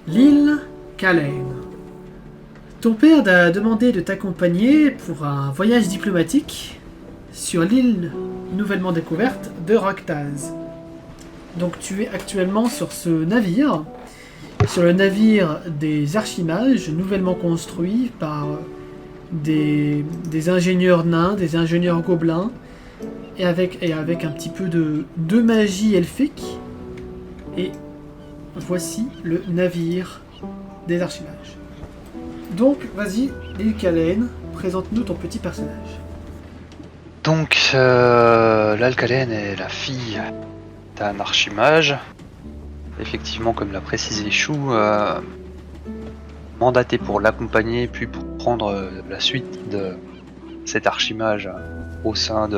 L'île Calaine. Ton père t'a demandé de t'accompagner pour un voyage diplomatique sur l'île nouvellement découverte de Roctaz. Donc tu es actuellement sur ce navire, sur le navire des Archimages, nouvellement construit par des ingénieurs nains, des ingénieurs gobelins, et avec un petit peu de magie elfique. Et voici le navire des Archimages. Donc, vas-y, l'île Calaine, présente-nous ton petit personnage. Donc, l'Alcalène est la fille d'un archimage. Effectivement, comme l'a précisé Chou, mandaté pour l'accompagner, puis pour prendre la suite de cet archimage au sein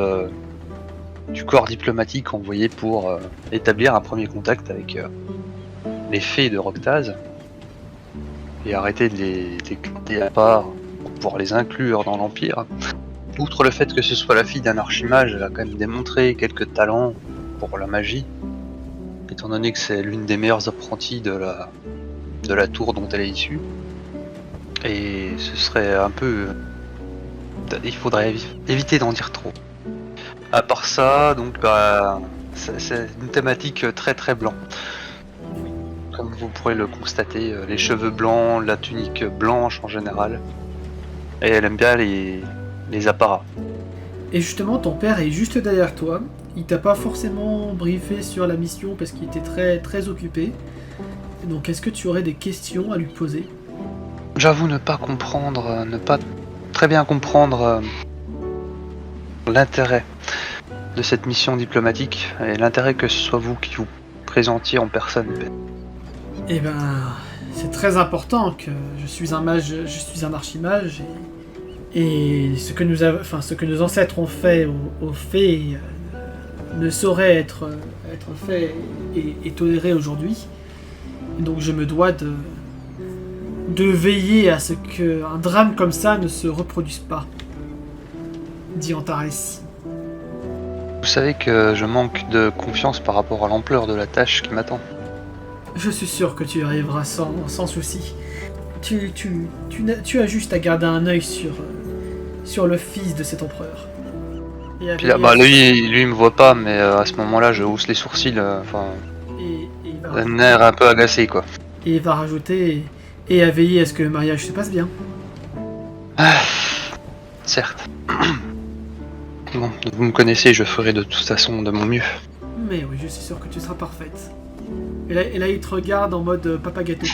du corps diplomatique envoyé pour établir un premier contact avec les fées de Roctaz et arrêter de les garder à part pour pouvoir les inclure dans l'Empire. Outre le fait que ce soit la fille d'un archimage, elle a quand même démontré quelques talents pour la magie, étant donné que c'est l'une des meilleures apprenties de la tour dont elle est issue. Et ce serait un peu... il faudrait éviter d'en dire trop. À part ça, donc c'est une thématique très très blanc. Comme vous pourrez le constater, les cheveux blancs, la tunique blanche en général. Et elle aime bien les apparats. Et justement, ton père est juste derrière toi. Il t'a pas forcément briefé sur la mission parce qu'il était très très occupé. Donc, est-ce que tu aurais des questions à lui poser ? J'avoue ne pas très bien comprendre l'intérêt de cette mission diplomatique et l'intérêt que ce soit vous qui vous présentiez en personne. Eh ben, c'est très important que je suis un mage, je suis un archimage et ce que nos ancêtres ont fait aux fées ne saurait être fait et toléré aujourd'hui. Et donc je me dois de veiller à ce qu'un drame comme ça ne se reproduise pas, dit Antares. Vous savez que je manque de confiance par rapport à l'ampleur de la tâche qui m'attend. Je suis sûr que tu y arriveras sans souci. Tu as juste à garder un œil sur le fils de cet empereur. Puis là, lui il me voit pas, mais à ce moment-là je hausse les sourcils, un air un peu agacé quoi. Et il va rajouter et à veiller à ce que le mariage se passe bien. Certes. Bon, vous me connaissez, je ferai de toute façon de mon mieux. Mais oui, je suis sûr que tu seras parfaite. Et là il te regarde en mode papa gâteau.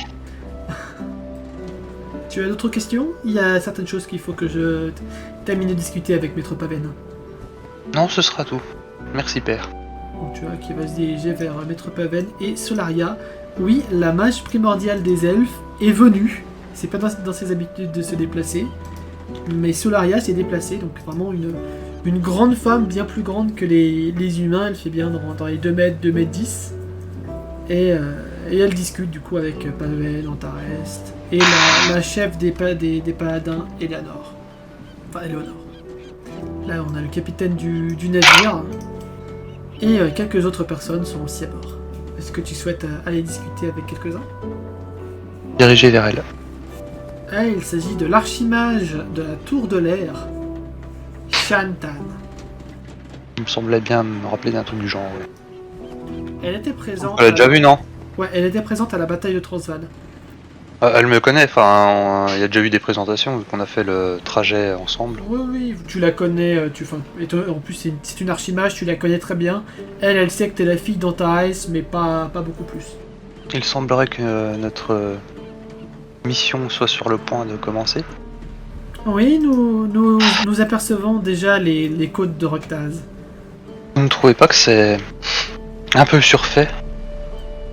Tu as d'autres questions ? Il y a certaines choses qu'il faut que je termine de discuter avec Maître Paven. Non, ce sera tout. Merci père. Donc tu vois qu'il va se diriger vers Maître Paven et Solaria. Oui, la mage primordiale des elfes est venue. C'est pas dans ses habitudes de se déplacer. Mais Solaria s'est déplacée, donc vraiment une grande femme, bien plus grande que les humains. Elle fait bien dans les 2 mètres, 2 mètres 10. Et elle discute du coup avec Pavel, Antares et la chef des paladins, Eleanor. Enfin, Eleanor. Là, on a le capitaine du navire. Et quelques autres personnes sont aussi à bord. Est-ce que tu souhaites aller discuter avec quelques-uns ? Dirigez vers elle. Ah, il s'agit de l'archimage de la Tour de l'Air, Shantan. Il me semblait bien me rappeler d'un truc du genre, ouais. Elle était présente... Elle l'a déjà vu, non ? Ouais, elle était présente à la bataille de Transval. Elle me connaît, enfin, il y a déjà eu des présentations, vu qu'on a fait le trajet ensemble. Oui, tu la connais, en plus c'est une archimage, tu la connais très bien. Elle sait que t'es la fille d'Antares, mais pas beaucoup plus. Il semblerait que notre mission soit sur le point de commencer. Oui, nous apercevons déjà les côtes de Roctaz. Vous ne trouvez pas que c'est un peu surfait,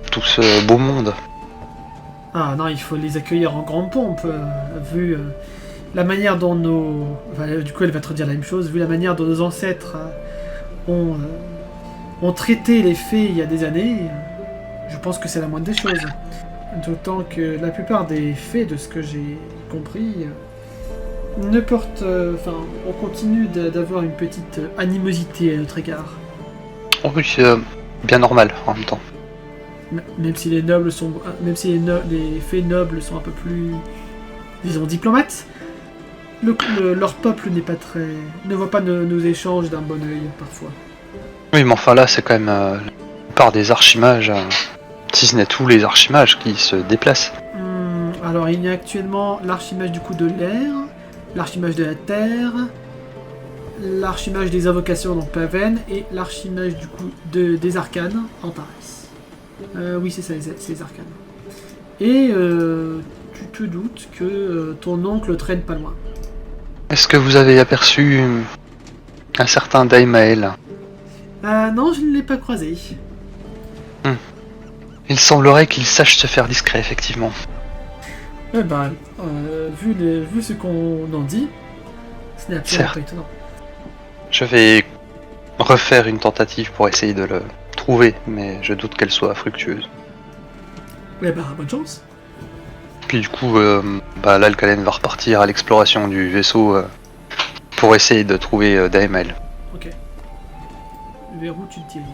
tout ce beau monde ? Ah non, il faut les accueillir en grande pompe, vu la manière dont du coup elle va te redire la même chose, vu la manière dont nos ancêtres ont traité les fées il y a des années, je pense que c'est la moindre des choses. D'autant que la plupart des fées, de ce que j'ai compris, ne portent... on continue d'avoir une petite animosité à notre égard. Oh oui, c'est bien normal en même temps. Même si les nobles sont, même si les fées nobles sont un peu plus, disons, diplomates, leur peuple n'est pas très, ne voit pas nos échanges d'un bon œil parfois. Oui, mais enfin là, c'est quand même la plupart des archimages, si ce n'est tous les archimages qui se déplacent. Alors il y a actuellement l'archimage du coup de l'air, l'archimage de la terre, l'archimage des invocations dans Paven et l'archimage du coup des arcanes en Taris. Oui, c'est ça, c'est les arcanes. Et tu te doutes que ton oncle traîne pas loin. Est-ce que vous avez aperçu un certain Daimael? Non, je ne l'ai pas croisé. Il semblerait qu'il sache se faire discret, effectivement. Eh ben, vu ce qu'on en dit, ce n'est absolument pas étonnant. Je vais refaire une tentative pour essayer de le trouver, mais je doute qu'elle soit fructueuse. Eh ben, bonne chance. Puis du coup, l'Alcalène va repartir à l'exploration du vaisseau pour essayer de trouver Daemel. Ok. Vers où tu te diriges?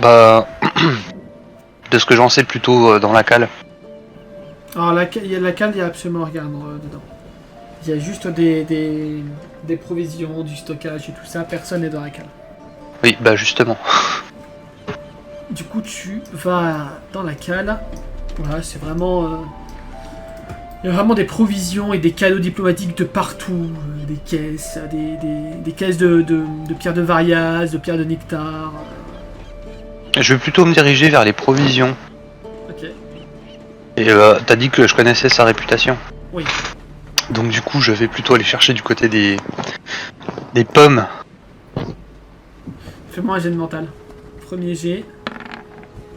Bah, de ce que j'en sais, plutôt dans la cale. Alors la cale, il y a absolument rien dedans. Il y a juste des provisions, du stockage et tout ça, personne n'est dans la cale. Oui, bah justement. Du coup, tu vas dans la cale. Voilà, c'est vraiment... il y a vraiment des provisions et des cadeaux diplomatiques de partout. Des caisses, des caisses de pierres de Varias, de pierres de nectar. Je vais plutôt me diriger vers les provisions. Ok. Et t'as dit que je connaissais sa réputation. Oui. Donc du coup, je vais plutôt aller chercher du côté des pommes. Fais-moi un jet de mental. Premier jet.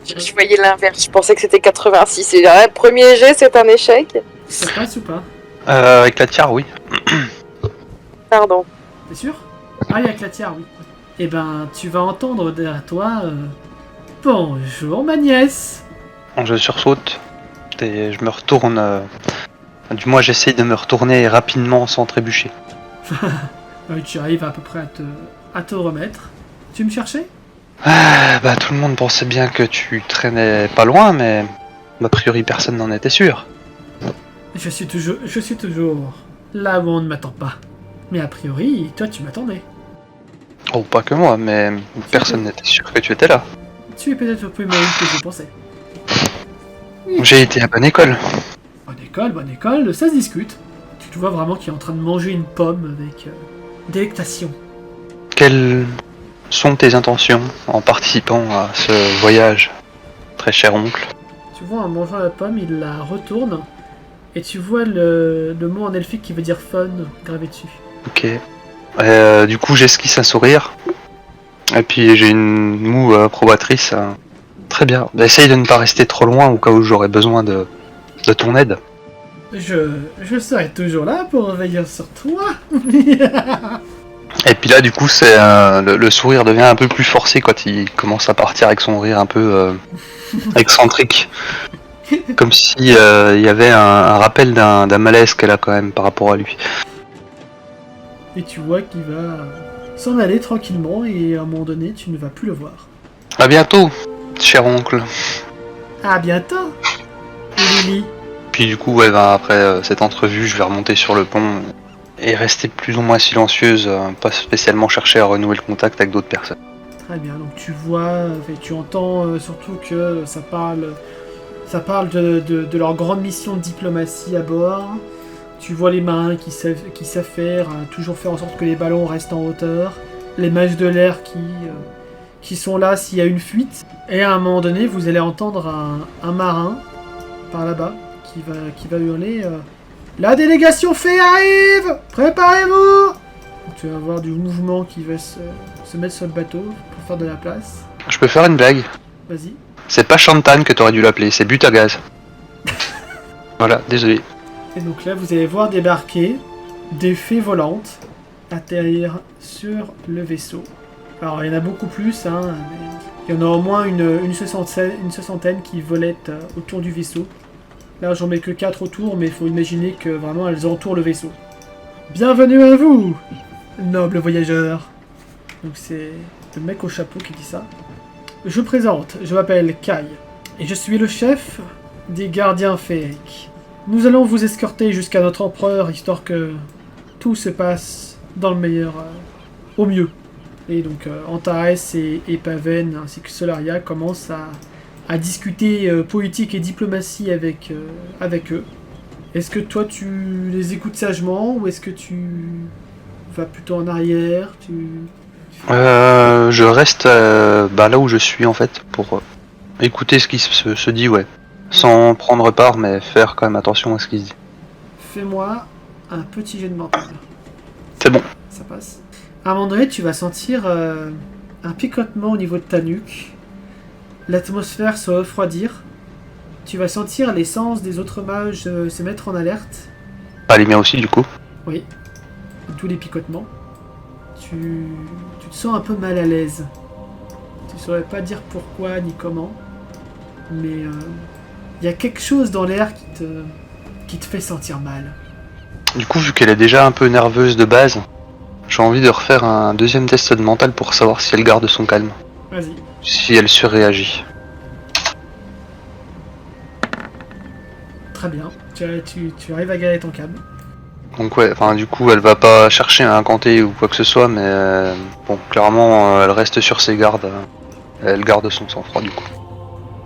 Je voyais l'inverse, je pensais que c'était 86. Et le premier jet, c'est un échec. Ça passe ou pas? Avec la tiare, oui. Pardon. T'es sûr? Ah, il y a que la tiare, oui. Eh ben, tu vas entendre derrière toi... Bonjour, ma nièce. Je sursaute et je me retourne. Du moins, j'essaye de me retourner rapidement sans trébucher. Tu arrives à peu près à te remettre. Tu me cherchais? Bah, tout le monde pensait bien que tu traînais pas loin, mais a priori personne n'en était sûr. Je suis toujours là où on ne m'attend pas. Mais a priori, toi tu m'attendais. Oh, pas que moi, mais personne n'était sûr que tu étais là. Tu es peut-être plus naïf que je pensais. J'ai été à bonne école. Bonne école, ça se discute. Tu te vois vraiment qu'il est en train de manger une pomme avec délectation. Quelles sont tes intentions en participant à ce voyage, très cher oncle? Tu vois, en mangeant la pomme, il la retourne. Et tu vois le mot en elfique qui veut dire fun gravé dessus. Ok. Du coup, j'esquisse un sourire. Et puis j'ai une moue probatrice. Très bien. Essaye de ne pas rester trop loin au cas où j'aurais besoin de ton aide. Je serai toujours là pour veiller sur toi. Et puis là, du coup, c'est le sourire devient un peu plus forcé quand il commence à partir avec son rire un peu excentrique. Comme si il y avait un rappel d'un malaise qu'elle a quand même par rapport à lui. Et tu vois qu'il va s'en aller tranquillement et à un moment donné, tu ne vas plus le voir. À bientôt, cher oncle. À bientôt, Lily. Puis du coup, après cette entrevue, je vais remonter sur le pont et rester plus ou moins silencieuse, pas spécialement chercher à renouer le contact avec d'autres personnes. Très bien, donc tu vois et tu entends surtout que ça parle de leur grande mission de diplomatie à bord. Tu vois les marins qui savent faire, toujours faire en sorte que les ballons restent en hauteur. Les mages de l'air qui sont là s'il y a une fuite. Et à un moment donné, vous allez entendre un marin par là-bas qui va hurler La délégation fée arrive! Préparez-vous! Tu vas avoir du mouvement qui va se mettre sur le bateau pour faire de la place. Je peux faire une blague? Vas-y. C'est pas Chantan que t'aurais dû l'appeler, c'est but à gaz. Voilà, désolé. Et donc là, vous allez voir débarquer des fées volantes atterrir sur le vaisseau. Alors, il y en a beaucoup plus, hein, mais il y en a au moins une soixantaine qui volettent autour du vaisseau. Là, j'en mets que 4 autour, mais il faut imaginer que vraiment elles entourent le vaisseau. Bienvenue à vous, noble voyageur. Donc c'est le mec au chapeau qui dit ça. Je présente, je m'appelle Kai, Et je suis le chef des gardiens féeriques. Nous allons vous escorter jusqu'à notre empereur, histoire que tout se passe dans le meilleur, au mieux. Et donc Antares et Paven ainsi que Solaria commencent à discuter politique et diplomatie avec eux. Est-ce que toi tu les écoutes sagement ou est-ce que tu vas plutôt en arrière Je reste là où je suis en fait pour écouter ce qui se dit, ouais. Sans prendre part, mais faire quand même attention à ce qui se dit. Fais-moi un petit jet de mental. C'est bon. Ça passe. À un moment donné, tu vas sentir un picotement au niveau de ta nuque. L'atmosphère se refroidir. Tu vas sentir les sens des autres mages se mettre en alerte. Pas les miens aussi, du coup. Oui. Tous les picotements. Tu te sens un peu mal à l'aise. Tu saurais pas dire pourquoi ni comment. Mais il y a quelque chose dans l'air qui te fait sentir mal. Du coup, vu qu'elle est déjà un peu nerveuse de base, j'ai envie de refaire un deuxième test de mental pour savoir si elle garde son calme. Vas-y. Si elle surréagit. Très bien. Tu arrives à garder ton calme. Donc ouais, enfin du coup elle va pas chercher à incanter ou quoi que ce soit, mais bon, clairement elle reste sur ses gardes. Elle garde son sang-froid du coup.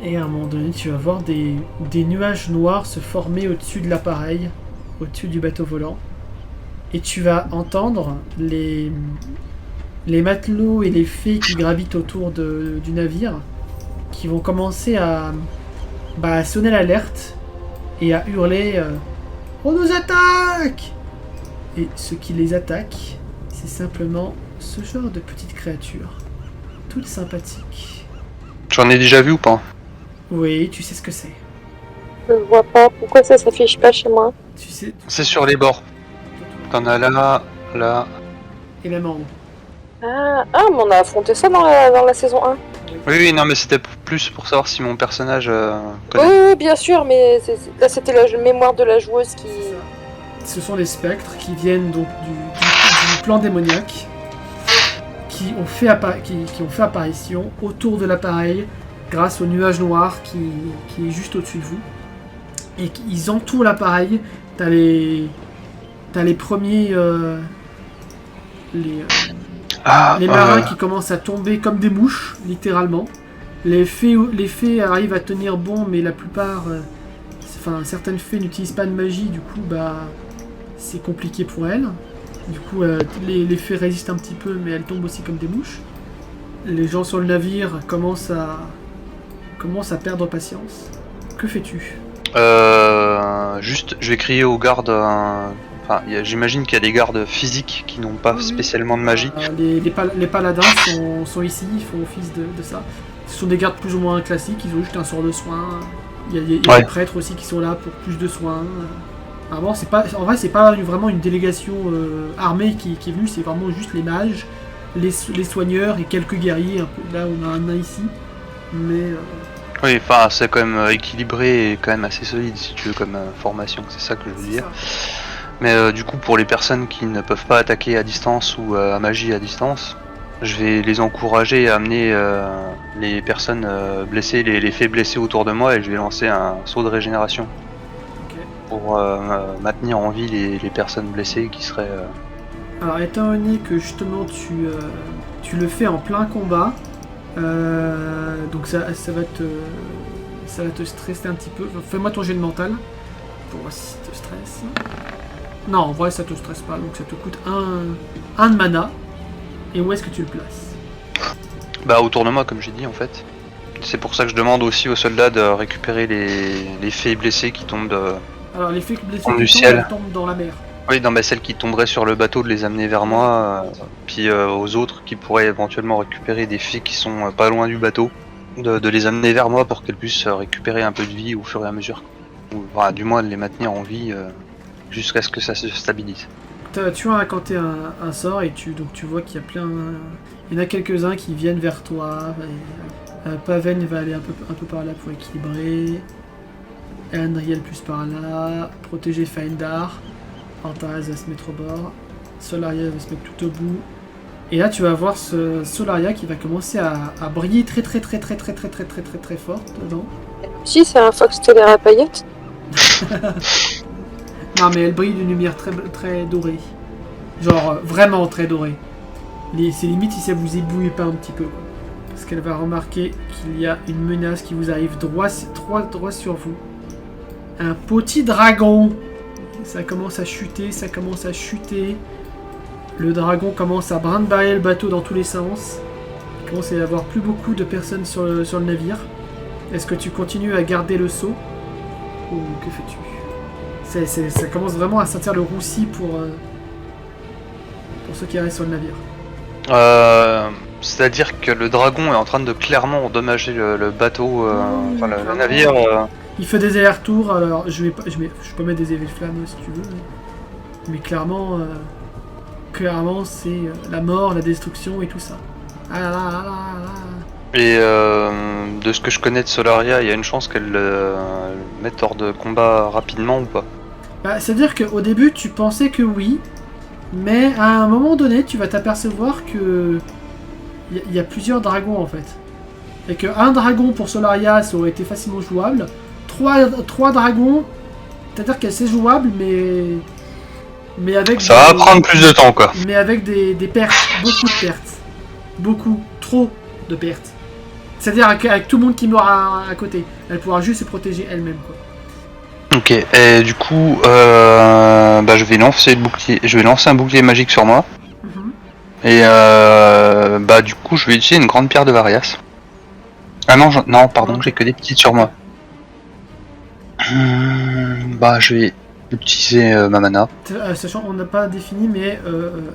Et à un moment donné, tu vas voir des nuages noirs se former au-dessus de l'appareil, au-dessus du bateau volant. Et tu vas entendre les matelots et les fées qui gravitent autour du navire, qui vont commencer à sonner l'alerte et à hurler On nous attaque !» Et ce qui les attaque, c'est simplement ce genre de petites créatures, toutes sympathiques. J'en ai déjà vu ou pas? Oui, tu sais ce que c'est. Je vois pas pourquoi ça s'affiche pas chez moi. Tu sais. C'est sur les bords. T'en as là. Et même en haut. Ah, mais on a affronté ça dans la saison 1. Oui, non, mais c'était plus pour savoir si mon personnage connaît. Oui, bien sûr, mais là c'était la mémoire de la joueuse qui... Ce sont les spectres qui viennent donc du plan démoniaque, qui ont fait apparition autour de l'appareil grâce au nuage noir qui est juste au-dessus de vous. Et ils entourent l'appareil. T'as les premiers... les marins qui commencent à tomber comme des mouches, littéralement. Les fées arrivent à tenir bon, mais la plupart... certaines fées n'utilisent pas de magie, du coup, c'est compliqué pour elles. Du coup, les fées résistent un petit peu, mais elles tombent aussi comme des mouches. Les gens sur le navire commencent à perdre patience. Que fais-tu ? Juste, je vais crier aux gardes... j'imagine qu'il y a des gardes physiques qui n'ont pas spécialement de magie. Les paladins sont ici, ils font office de ça. Ce sont des gardes plus ou moins classiques, ils ont juste un sort de soin. Il y a des prêtres aussi qui sont là pour plus de soins. En vrai, c'est pas vraiment une délégation armée qui est venue, c'est vraiment juste les mages, les soigneurs et quelques guerriers. Un peu. Là, on a un ici. Mais... Oui, c'est quand même équilibré et quand même assez solide, si tu veux, comme formation, c'est ça que je veux dire. Mais du coup, pour les personnes qui ne peuvent pas attaquer à distance ou à magie à distance, je vais les encourager à amener les personnes blessées, les fées blessées autour de moi, et je vais lancer un saut de régénération pour maintenir en vie les personnes blessées qui seraient... Alors, étant donné que justement tu le fais en plein combat, donc ça va te stresser un petit peu. Fais-moi ton jet de mental pour voir si ça te stresse. Non, en vrai ça te stresse pas, donc ça te coûte un de mana. Et où est-ce que tu le places ? Autour de moi, comme j'ai dit en fait. C'est pour ça que je demande aussi aux soldats de récupérer les fées blessées qui tombent Alors les fées blessées du ciel. Tombent dans la mer. Oui, non, mais celles qui tomberaient sur le bateau, de les amener vers moi, puis aux autres qui pourraient éventuellement récupérer des fées qui sont pas loin du bateau, de les amener vers moi pour qu'elles puissent récupérer un peu de vie au fur et à mesure. Ou du moins de les maintenir en vie jusqu'à ce que ça se stabilise. Tu as incanté un sort et tu vois qu'il y a il y en a quelques-uns qui viennent vers toi. Paven va aller un peu par là pour équilibrer. Andriel plus par là. Protéger Faendar. Antares va se mettre au bord. Solaria va se mettre tout au bout. Et là tu vas voir ce Solaria qui va commencer à briller très fort dedans. Si, c'est un Fox Stellaire à paillettes. Non, mais elle brille d'une lumière très, très dorée. Genre, vraiment très dorée. C'est limite si ça vous éblouit pas un petit peu. Quoi. Parce qu'elle va remarquer qu'il y a une menace qui vous arrive droit sur vous. Un petit dragon. Ça commence à chuter, ça commence à chuter. Le dragon commence à brinque-baller le bateau dans tous les sens. Il commence à y avoir plus beaucoup de personnes sur le navire. Est-ce que tu continues à garder le seau? Ou que fais-tu? Ça commence vraiment à sentir le roussi pour ceux qui restent sur le navire. C'est-à-dire que le dragon est en train de clairement endommager le bateau, enfin le navire. Il fait des allers-retours, alors je peux mettre des effets de flamme si tu veux. Mais clairement c'est la mort, la destruction et tout ça. Ah là là là là là. Et de ce que je connais de Solaria, il y a une chance qu'elle mette hors de combat rapidement ou pas? Bah, c'est-à-dire qu'au début tu pensais que oui, mais à un moment donné tu vas t'apercevoir que il y a plusieurs dragons en fait. Et qu'un dragon pour Solaria ça aurait été facilement jouable. Trois dragons, c'est-à-dire que c'est jouable mais avec ça va prendre plus de temps quoi. Mais avec des pertes, beaucoup de pertes. Beaucoup, trop de pertes. C'est-à-dire avec tout le monde qui meurt à côté. Elle pourra juste se protéger elle-même quoi. Ok, et du coup, je vais lancer un bouclier magique sur moi. Et du coup, je vais utiliser une grande pierre de Varias. Ah non, pardon, j'ai que des petites sur moi. Je vais utiliser ma mana. Sachant qu'on n'a pas défini, mais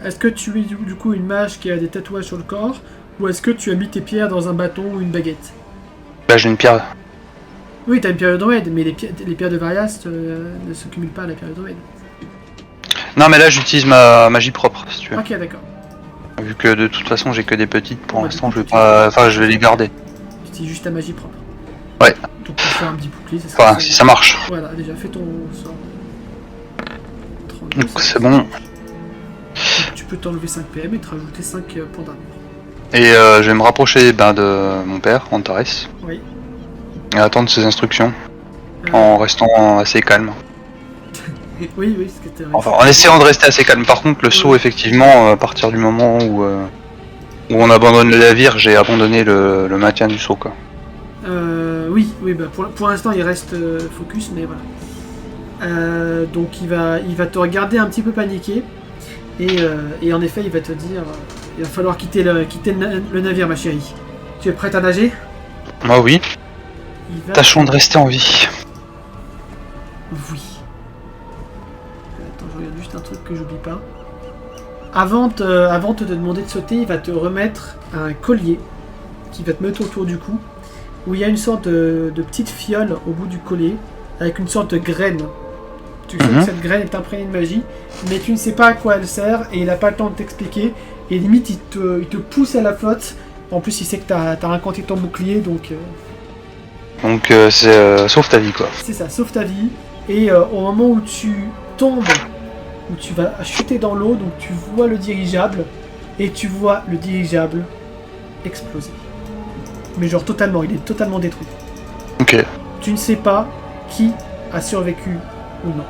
est-ce que tu es du coup une mage qui a des tatouages sur le corps, ou est-ce que tu as mis tes pierres dans un bâton ou une baguette? Bah j'ai une pierre. Oui, t'as une pierre de droïde, mais les pierres de Varias ne se cumulent pas à la pierre de droïde. Non mais là j'utilise ma magie propre si tu veux. Ok, d'accord. Vu que de toute façon j'ai que des petites pour l'instant, je vais pas. Enfin je vais les garder. Tu utilises juste ta magie propre. Ouais. Donc pour faire un petit bouclier, si ça marche. Voilà, déjà fais ton sort. 32, Donc c'est bon. Donc, tu peux t'enlever 5 PM et te rajouter 5 points d'armure. Et je vais me rapprocher de mon père, Antares. Oui. Et attendre ses instructions. En restant assez calme. Oui, c'était vrai. Enfin, en essayant de rester assez calme. Par contre, le saut, effectivement, à partir du moment où on abandonne le navire, j'ai abandonné le maintien du saut, quoi. Oui, pour l'instant, il reste focus, mais voilà. Donc, il va te regarder un petit peu paniqué. Et en effet, il va te dire il va falloir quitter le navire, ma chérie. Tu es prête à nager? Moi, oui. Tâchons de rester en vie. Oui. Attends, je regarde juste un truc que j'oublie pas. Avant de te demander de sauter, il va te remettre un collier qui va te mettre autour du cou, où il y a une sorte de petite fiole au bout du collier, avec une sorte de graine. Tu sais que cette graine est imprégnée de magie, mais tu ne sais pas à quoi elle sert, et il n'a pas le temps de t'expliquer, et limite il te pousse à la flotte. En plus il sait que t'as raconté ton bouclier, donc... Donc c'est sauve ta vie quoi. C'est ça, sauve ta vie. Et au moment où tu tombes, où tu vas chuter dans l'eau, donc tu vois le dirigeable, et tu vois le dirigeable exploser. Mais genre totalement, il est totalement détruit. Ok. Tu ne sais pas qui a survécu ou non.